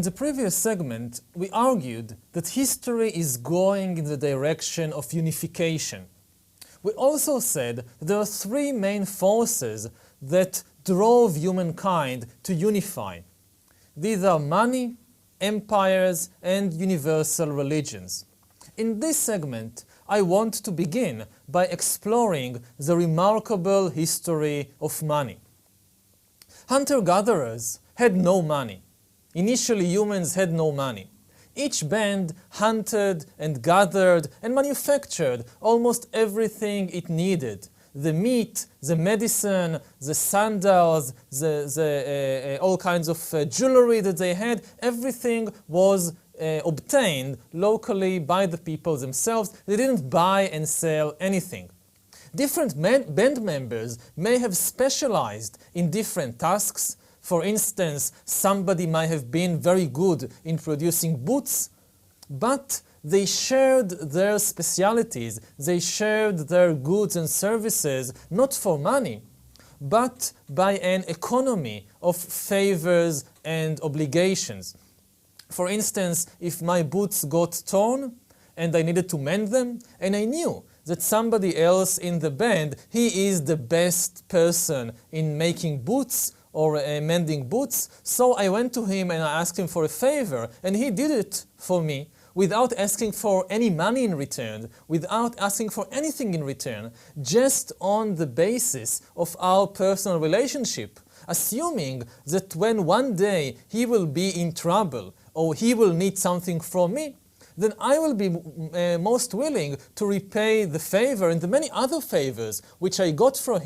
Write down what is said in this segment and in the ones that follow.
In the previous segment, we argued that history is going in the direction of unification. We also said that there are three main forces that drove humankind to unify. These are money, empires, and universal religions. In this segment, I want to begin by exploring the remarkable history of money. Hunter-gatherers had no money. Initially, humans had no money. Each band hunted and gathered and manufactured almost everything it needed. The meat, the medicine, the sandals, all kinds of jewelry that they had, everything was obtained locally by the people themselves. They didn't buy and sell anything. Different band members may have specialized in different tasks. For instance, somebody might have been very good in producing boots, but they shared their specialities, they shared their goods and services not for money, but by an economy of favors and obligations. For instance, if my boots got torn and I needed to mend them, and I knew that somebody else in the band, he is the best person in making boots or mending boots, so I went to him and I asked him for a favor, and he did it for me without asking for any money in return, without asking for anything in return, just on the basis of our personal relationship, assuming that when one day he will be in trouble or he will need something from me, then I will be most willing to repay the favor and the many other favors which I got from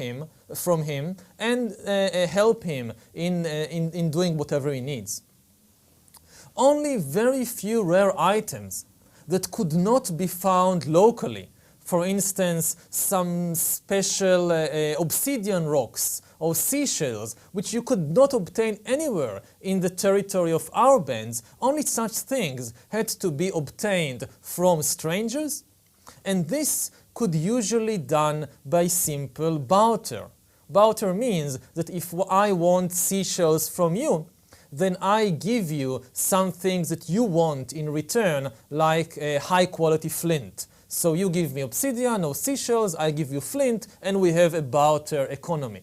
him and help him in doing whatever he needs. Only very few rare items that could not be found locally, for instance, some special obsidian rocks or seashells, which you could not obtain anywhere in the territory of our bands, only such things had to be obtained from strangers, and this could usually done by simple barter. Barter means that if I want seashells from you, then I give you something that you want in return, like a high-quality flint. So you give me obsidian or seashells, I give you flint, and we have a barter economy.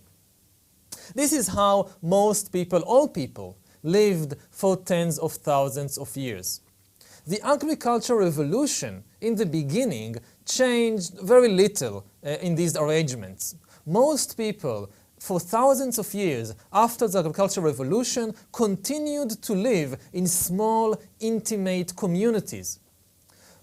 This is how most people, all people, lived for tens of thousands of years. The agricultural revolution in the beginning changed very little in these arrangements. Most people, for thousands of years after the agricultural revolution, continued to live in small, intimate communities.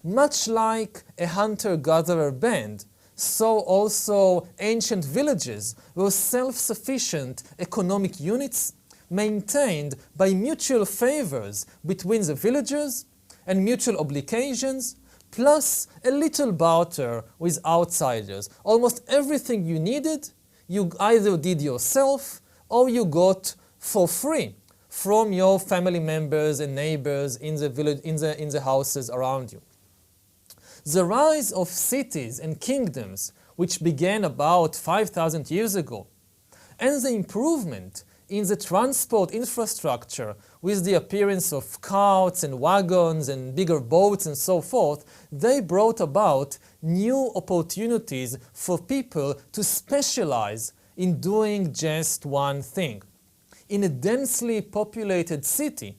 Much like a hunter-gatherer band, so also ancient villages were self-sufficient economic units maintained by mutual favors between the villagers and mutual obligations, plus a little barter with outsiders. Almost everything you needed, you either did yourself or you got for free from your family members and neighbors in the village, in the houses around you. The rise of cities and kingdoms, which began about 5,000 years ago, and the improvement in the transport infrastructure with the appearance of carts and wagons and bigger boats and so forth, they brought about new opportunities for people to specialize in doing just one thing. In a densely populated city,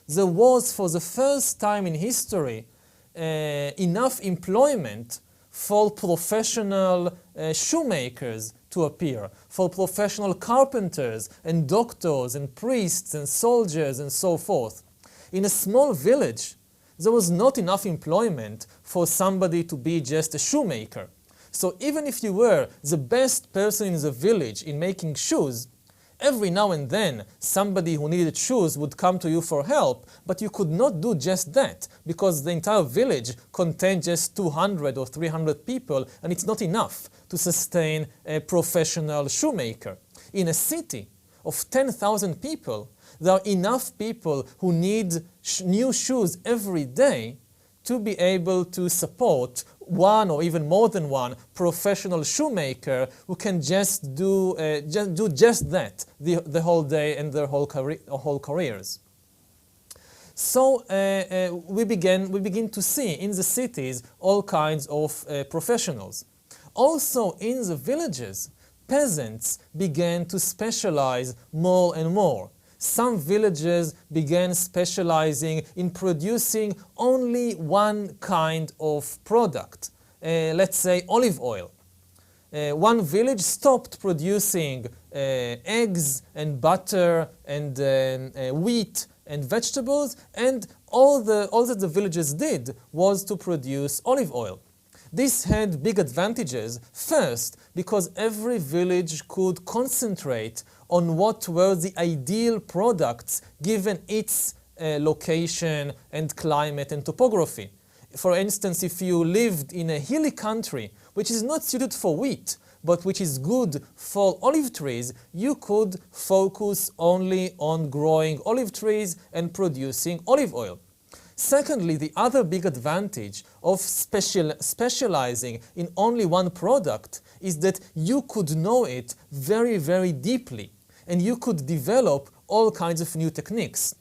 there was for the first time in history enough employment for professional shoemakers to appear, for professional carpenters and doctors and priests and soldiers and so forth. In a small village, there was not enough employment for somebody to be just a shoemaker. So even if you were the best person in the village in making shoes, every now and then somebody who needed shoes would come to you for help, but you could not do just that because the entire village contained just 200 or 300 people, and it's not enough to sustain a professional shoemaker. In a city of 10,000 people, there are enough people who need new shoes every day to be able to support one or even more than one professional shoemaker who can just do just that the whole day and their whole careers. So we begin to see in the cities all kinds of professionals. Also in the villages, peasants began to specialize more and more. Some villages began specializing in producing only one kind of product, let's say olive oil. One village stopped producing eggs and butter and wheat and vegetables, and all that the villages did was to produce olive oil. This had big advantages. First, because every village could concentrate on what were the ideal products given its location and climate and topography. For instance, if you lived in a hilly country which is not suited for wheat, but which is good for olive trees, you could focus only on growing olive trees and producing olive oil. Secondly, the other big advantage of specializing in only one product is that you could know it very, very deeply, and you could develop all kinds of new techniques.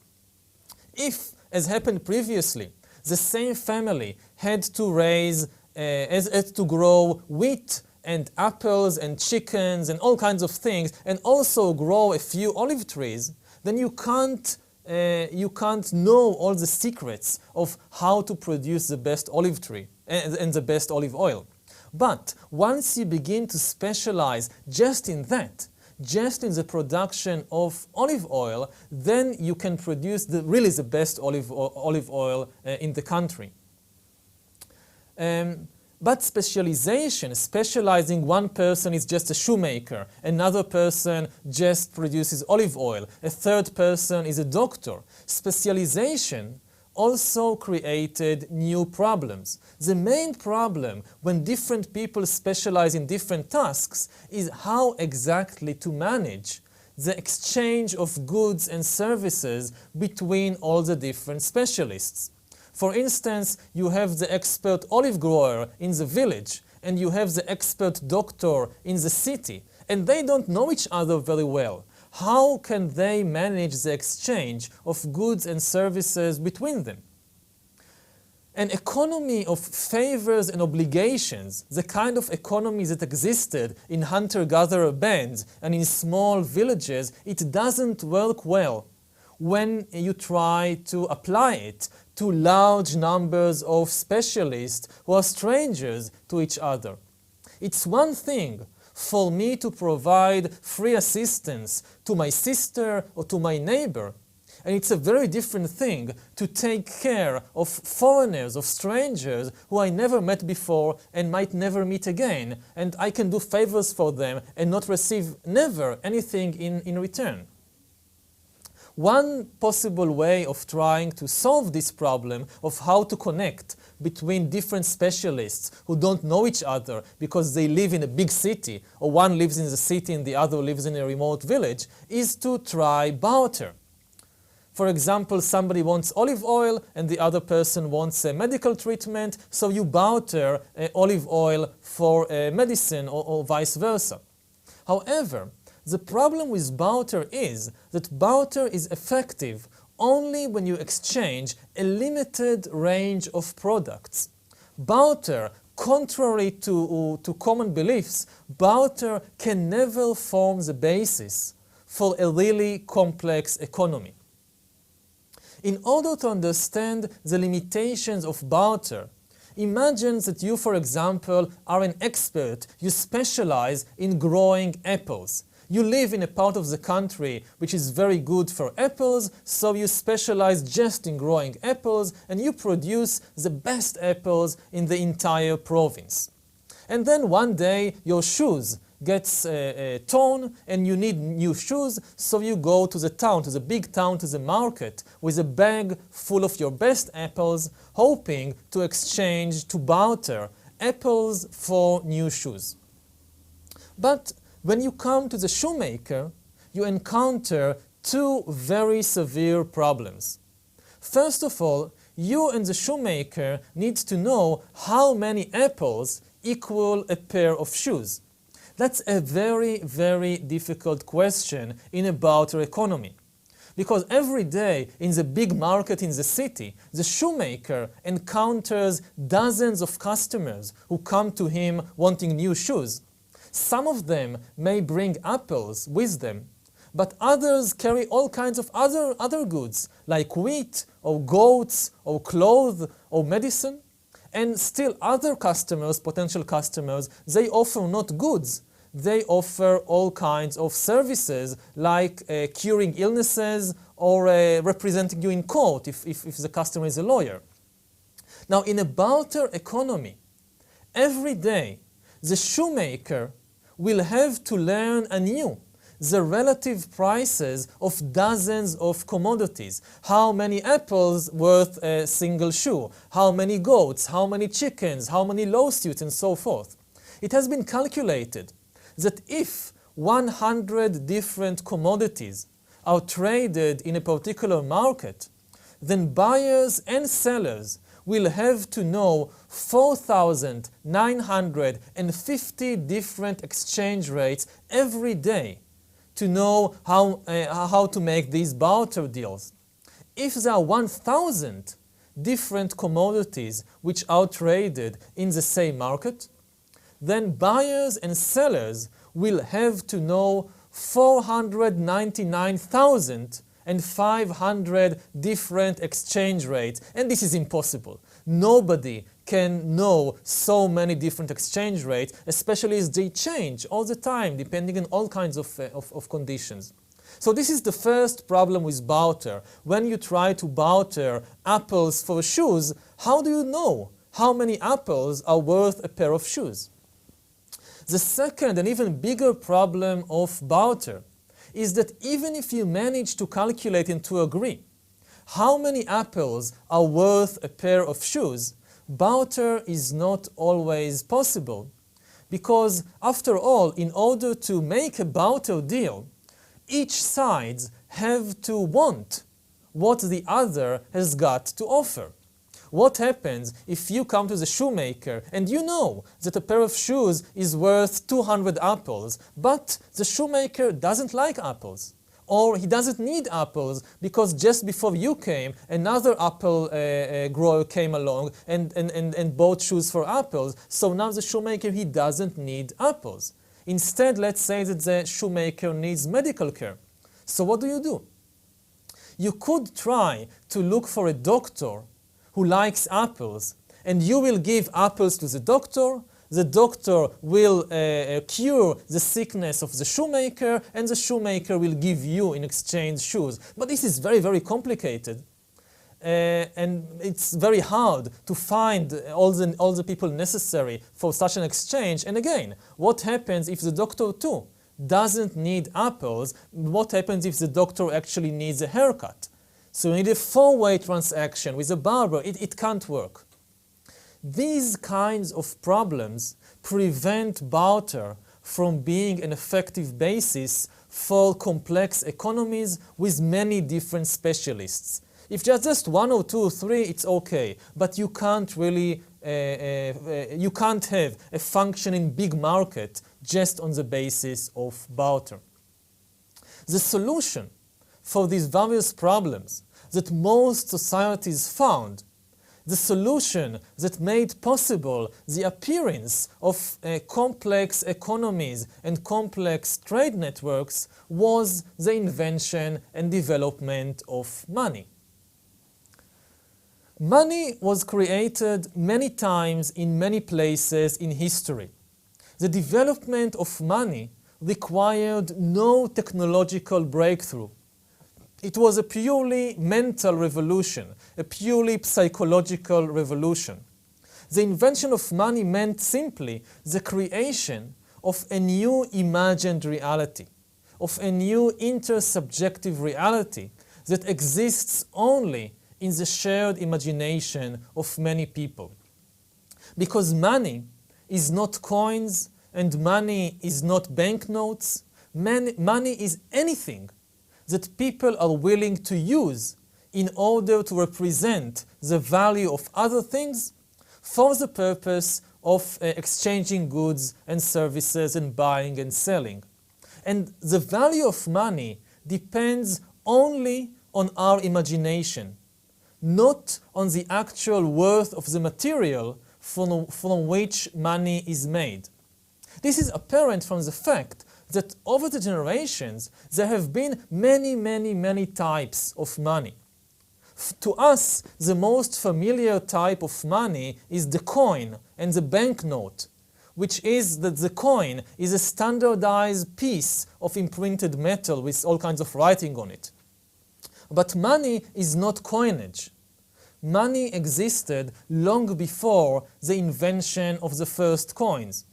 If, as happened previously, the same family had to grow wheat and apples and chickens and all kinds of things, and also grow a few olive trees, then you can't know all the secrets of how to produce the best olive tree and the best olive oil. But once you begin to specialize just in that, just in the production of olive oil, then you can produce really the best olive oil in the country. But specializing, one person is just a shoemaker, another person just produces olive oil, a third person is a doctor. Specialization also created new problems. The main problem when different people specialize in different tasks is how exactly to manage the exchange of goods and services between all the different specialists. For instance, you have the expert olive grower in the village, and you have the expert doctor in the city, and they don't know each other very well. How can they manage the exchange of goods and services between them? An economy of favors and obligations, the kind of economy that existed in hunter-gatherer bands and in small villages, it doesn't work well when you try to apply it to large numbers of specialists who are strangers to each other. It's one thing for me to provide free assistance to my sister or to my neighbor, and it's a very different thing to take care of foreigners, of strangers who I never met before and might never meet again, and I can do favors for them and not receive never anything in return. One possible way of trying to solve this problem of how to connect between different specialists who don't know each other because they live in a big city, or one lives in the city and the other lives in a remote village, is to try barter. For example, somebody wants olive oil and the other person wants a medical treatment, so you barter olive oil for medicine or vice versa. However, the problem with barter is that barter is effective only when you exchange a limited range of products. Barter, contrary to common beliefs, barter can never form the basis for a really complex economy. In order to understand the limitations of barter, imagine that you, for example, are an expert. You specialize in growing apples. You live in a part of the country which is very good for apples, so you specialize just in growing apples, and you produce the best apples in the entire province. And then one day your shoes gets torn and you need new shoes, so you go to the town, to the big town, to the market with a bag full of your best apples, hoping to exchange, to barter apples for new shoes. But when you come to the shoemaker, you encounter two very severe problems. First of all, you and the shoemaker need to know how many apples equal a pair of shoes. That's a very, very difficult question in a barter economy. Because every day in the big market in the city, the shoemaker encounters dozens of customers who come to him wanting new shoes. Some of them may bring apples with them, but others carry all kinds of other goods, like wheat, or goats, or clothes, or medicine. And still other customers, potential customers, they offer not goods, they offer all kinds of services, like curing illnesses or representing you in court if the customer is a lawyer. Now, in a barter economy, every day the shoemaker will have to learn anew the relative prices of dozens of commodities. How many apples worth a single shoe? How many goats? How many chickens? How many lawsuits? And so forth. It has been calculated that if 100 different commodities are traded in a particular market, then buyers and sellers will have to know 4,950 different exchange rates every day to know how to make these barter deals. If there are 1,000 different commodities which are traded in the same market, then buyers and sellers will have to know 499,500 different exchange rates. And this is impossible. Nobody can know so many different exchange rates, especially as they change all the time, depending on all kinds of conditions. So this is the first problem with barter. When you try to barter apples for shoes, how do you know how many apples are worth a pair of shoes? The second and even bigger problem of barter is that even if you manage to calculate and to agree how many apples are worth a pair of shoes, barter is not always possible. Because after all, in order to make a barter deal, each side have to want what the other has got to offer. What happens if you come to the shoemaker and you know that a pair of shoes is worth 200 apples, but the shoemaker doesn't like apples, or he doesn't need apples because just before you came, another apple grower came along and bought shoes for apples, so now the shoemaker, he doesn't need apples. Instead, let's say that the shoemaker needs medical care. So what do? You could try to look for a doctor who likes apples, and you will give apples to the doctor will cure the sickness of the shoemaker, and the shoemaker will give you in exchange shoes. But this is very, very complicated. And it's very hard to find all the people necessary for such an exchange. And again, what happens if the doctor too doesn't need apples? What happens if the doctor actually needs a haircut? So you need a four-way transaction with a barber. It can't work. These kinds of problems prevent barter from being an effective basis for complex economies with many different specialists. If just one or two or three, it's okay, but you can't really, you can't have a functioning big market just on the basis of barter. The solution for these various problems that most societies found, the solution that made possible the appearance of complex economies and complex trade networks, was the invention and development of money. Money was created many times in many places in history. The development of money required no technological breakthrough. It was a purely mental revolution, a purely psychological revolution. The invention of money meant simply the creation of a new imagined reality, of a new intersubjective reality that exists only in the shared imagination of many people. Because money is not coins and money is not banknotes, money is anything that people are willing to use in order to represent the value of other things for the purpose of exchanging goods and services and buying and selling. And the value of money depends only on our imagination, not on the actual worth of the material from which money is made. This is apparent from the fact that over the generations there have been many types of money. To us, the most familiar type of money is the coin and the banknote, which is that the coin is a standardized piece of imprinted metal with all kinds of writing on it. But money is not coinage. Money existed long before the invention of the first coins.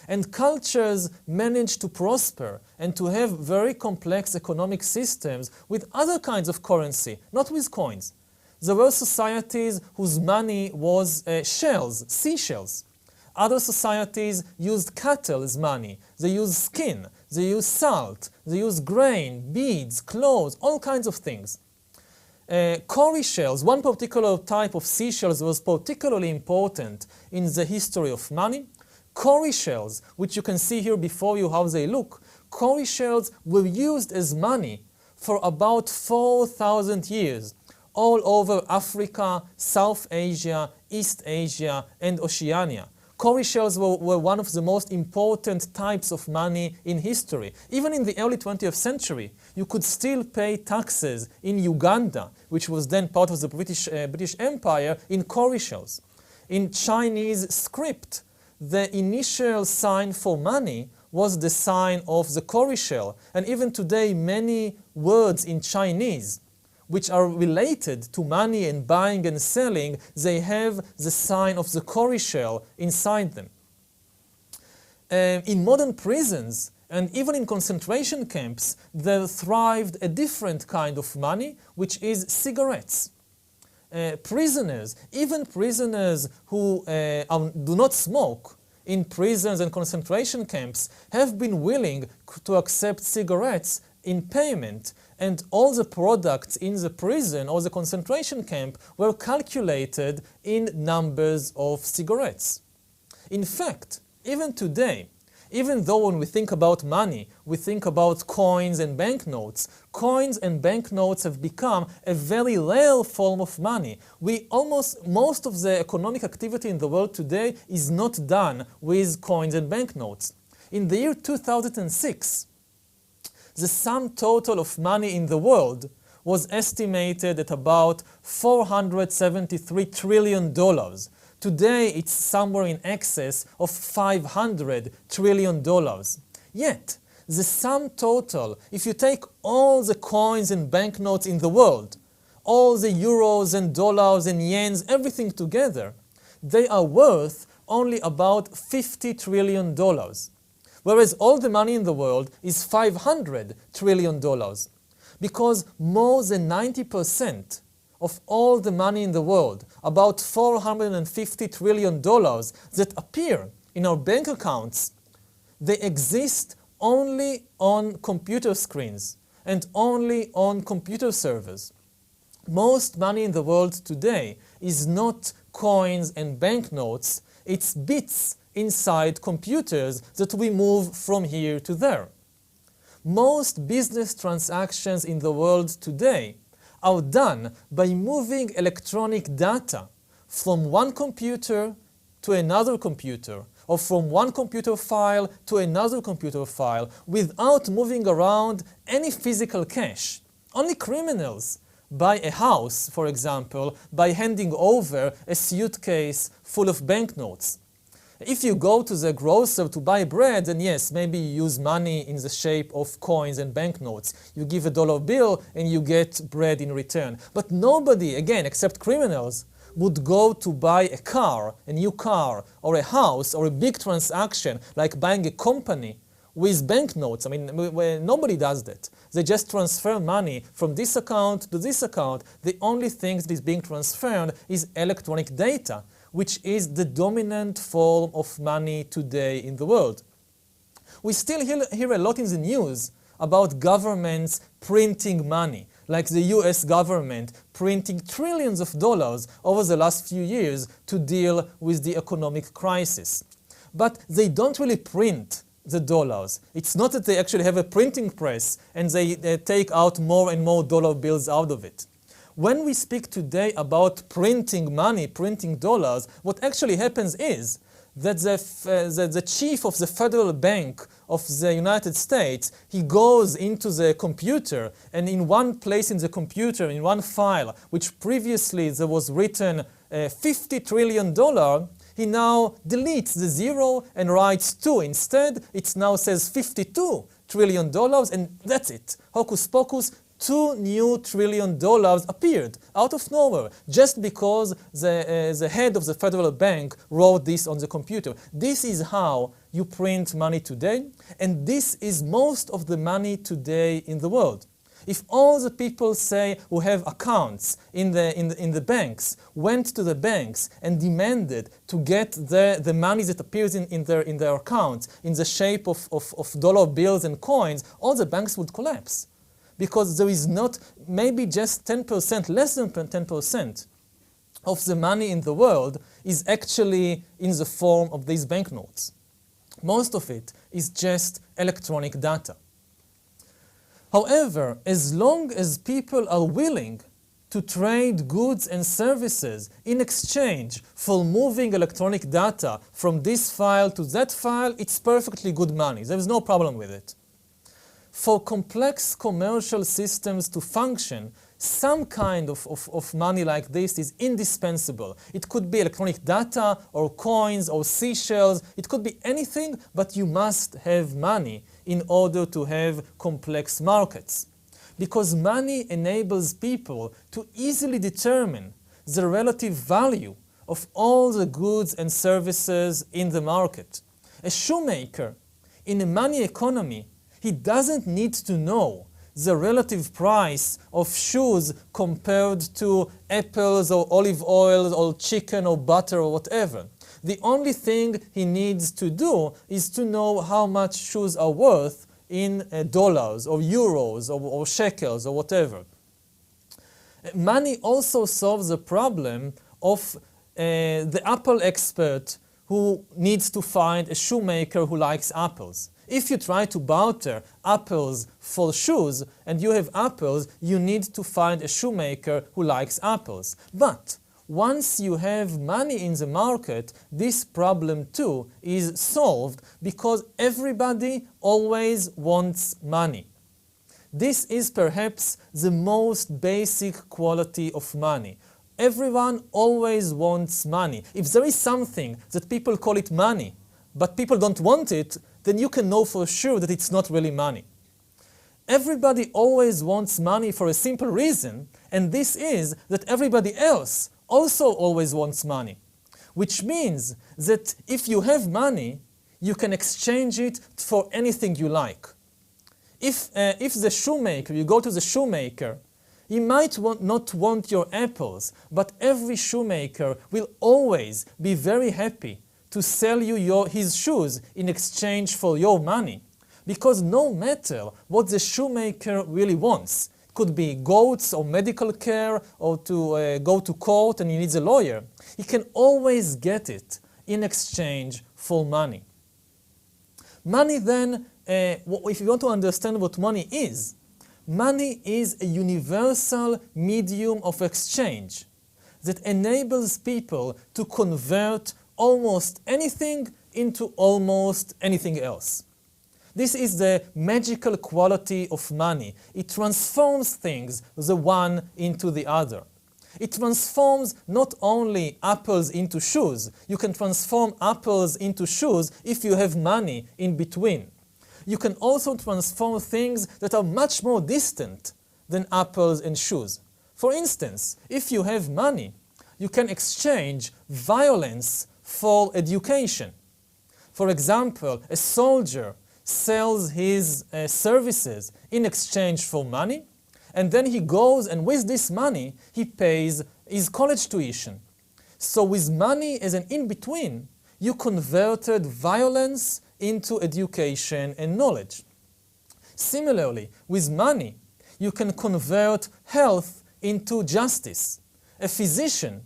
And cultures managed to prosper and to have very complex economic systems with other kinds of currency, not with coins. There were societies whose money was shells, seashells. Other societies used cattle as money. They used skin, they used salt, they used grain, beads, clothes, all kinds of things. Cowrie shells, one particular type of seashells, was particularly important in the history of money. Cowrie shells, which you can see here before you how they look, cowrie shells were used as money for about 4,000 years all over Africa, South Asia, East Asia, and Oceania. Cowrie shells were one of the most important types of money in history. Even in the early 20th century, you could still pay taxes in Uganda, which was then part of the British Empire, in cowrie shells. In Chinese script, the initial sign for money was the sign of the cowrie shell. And even today, many words in Chinese which are related to money and buying and selling, they have the sign of the cowrie shell inside them. In modern prisons and even in concentration camps, there thrived a different kind of money, which is cigarettes. Prisoners, even prisoners who do not smoke in prisons and concentration camps, have been willing to accept cigarettes in payment, and all the products in the prison or the concentration camp were calculated in numbers of cigarettes. In fact, even today, even though when we think about money, we think about coins and banknotes have become a very rare form of money. Most of the economic activity in the world today is not done with coins and banknotes. In the year 2006, the sum total of money in the world was estimated at about $473 trillion. Today, it's somewhere in excess of $500 trillion. Yet, the sum total, if you take all the coins and banknotes in the world, all the euros and dollars and yens, everything together, they are worth only about $50 trillion. Whereas all the money in the world is $500 trillion. Because more than 90% of all the money in the world, about $450 trillion that appear in our bank accounts, they exist only on computer screens and only on computer servers. Most money in the world today is not coins and banknotes, it's bits inside computers that we move from here to there. Most business transactions in the world today are done by moving electronic data from one computer to another computer, or from one computer file to another computer file, without moving around any physical cash. Only criminals buy a house, for example, by handing over a suitcase full of banknotes. If you go to the grocer to buy bread, then yes, maybe you use money in the shape of coins and banknotes. You give a dollar bill and you get bread in return. But nobody, again, except criminals, would go to buy a car, a new car, or a house, or a big transaction like buying a company with banknotes. I mean, nobody does that. They just transfer money from this account to this account. The only thing that is being transferred is electronic data, which is the dominant form of money today in the world. We still hear a lot in the news about governments printing money, like the US government printing trillions of dollars over the last few years to deal with the economic crisis. But they don't really print the dollars. It's not that they actually have a printing press and they take out more and more dollar bills out of it. When we speak today about printing money, printing dollars, what actually happens is that the chief of the Federal Bank of the United States, he goes into the computer, and in one place in the computer, in one file, which previously there was written $50 trillion, he now deletes the 0 and writes 2 instead. It now says $52 trillion, and that's it. Hocus pocus, 2 new $1 trillion appeared out of nowhere, just because the head of the Federal Bank wrote this on the computer. This is how you print money today, and this is most of the money today in the world. If all the people, say, who have accounts in the banks went to the banks and demanded to get the money that appears in their accounts in the shape of dollar bills and coins, all the banks would collapse. Because there is not, maybe just 10%, less than 10% of the money in the world is actually in the form of these banknotes. Most of it is just electronic data. However, as long as people are willing to trade goods and services in exchange for moving electronic data from this file to that file, it's perfectly good money. There is no problem with it. For complex commercial systems to function, some kind of money like this is indispensable. It could be electronic data or coins or seashells. It could be anything, but you must have money in order to have complex markets. Because money enables people to easily determine the relative value of all the goods and services in the market. A shoemaker in a money economy, he doesn't need to know the relative price of shoes compared to apples or olive oil or chicken or butter or whatever. The only thing he needs to do is to know how much shoes are worth in dollars or euros or shekels or whatever. Money also solves the problem of the apple expert who needs to find a shoemaker who likes apples. If you try to barter apples for shoes and you have apples, you need to find a shoemaker who likes apples. But once you have money in the market, this problem too is solved because everybody always wants money. This is perhaps the most basic quality of money. Everyone always wants money. If there is something that people call it money, but people don't want it, then you can know for sure that it's not really money. Everybody always wants money for a simple reason, and this is that everybody else also always wants money. Which means that if you have money, you can exchange it for anything you like. If the shoemaker, you go to the shoemaker, he might not want your apples, but every shoemaker will always be very happy to sell you his shoes in exchange for your money. Because no matter what the shoemaker really wants, it could be goats or medical care or to go to court and he needs a lawyer, he can always get it in exchange for money. Money then, if you want to understand what money is a universal medium of exchange that enables people to convert almost anything into almost anything else. This is the magical quality of money. It transforms things, the one into the other. It transforms not only apples into shoes. You can transform apples into shoes if you have money in between. You can also transform things that are much more distant than apples and shoes. For instance, if you have money, you can exchange violence for education. For example, a soldier sells his services in exchange for money, and then he goes and with this money he pays his college tuition. So with money as an in-between, you converted violence into education and knowledge. Similarly, with money, you can convert health into justice. A physician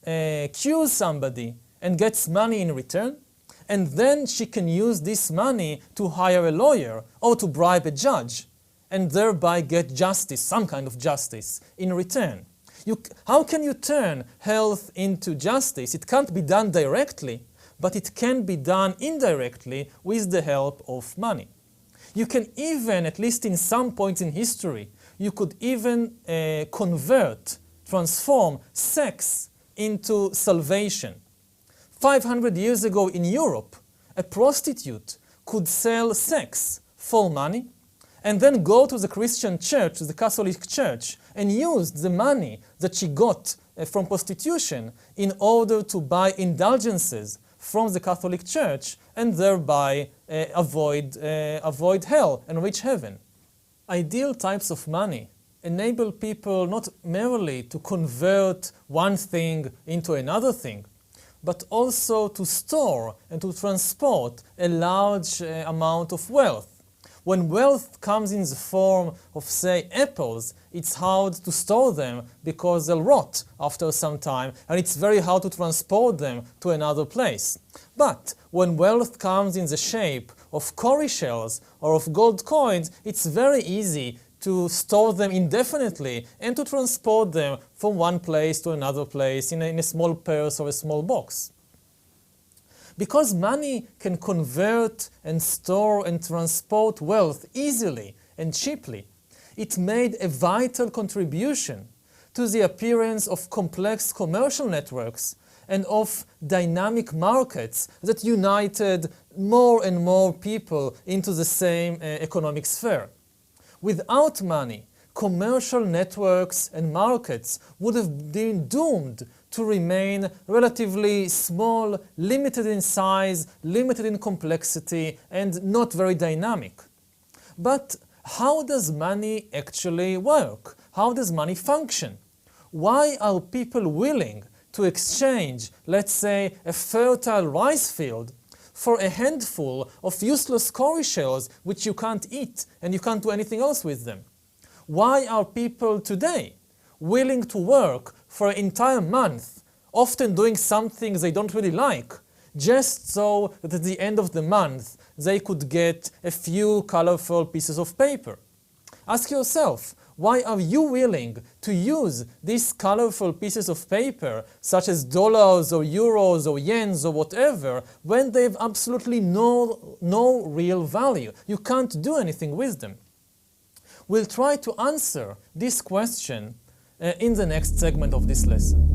cures somebody and gets money in return, and then she can use this money to hire a lawyer or to bribe a judge, and thereby get justice, some kind of justice, in return. How can you turn health into justice? It can't be done directly, but it can be done indirectly with the help of money. You can even, at least in some points in history, you could even transform sex into salvation. 500 years ago in Europe, a prostitute could sell sex for money and then go to the Christian church, to the Catholic church, and use the money that she got from prostitution in order to buy indulgences from the Catholic Church and thereby avoid hell and reach heaven. Ideal types of money enable people not merely to convert one thing into another thing, but also to store and to transport a large amount of wealth. When wealth comes in the form of, say, apples, it's hard to store them because they'll rot after some time, and it's very hard to transport them to another place. But when wealth comes in the shape of cowrie shells or of gold coins, it's very easy to store them indefinitely and to transport them from one place to another place in a small purse or a small box. Because money can convert and store and transport wealth easily and cheaply, it made a vital contribution to the appearance of complex commercial networks and of dynamic markets that united more and more people into the same economic sphere. Without money, commercial networks and markets would have been doomed to remain relatively small, limited in size, limited in complexity, and not very dynamic. But how does money actually work? How does money function? Why are people willing to exchange, let's say, a fertile rice field for a handful of useless cowrie shells which you can't eat and you can't do anything else with them? Why are people today willing to work for an entire month, often doing something they don't really like, just so that at the end of the month they could get a few colorful pieces of paper? Ask yourself, why are you willing to use these colorful pieces of paper, such as dollars or euros or yens or whatever, when they have absolutely no real value? You can't do anything with them. We'll try to answer this question in the next segment of this lesson.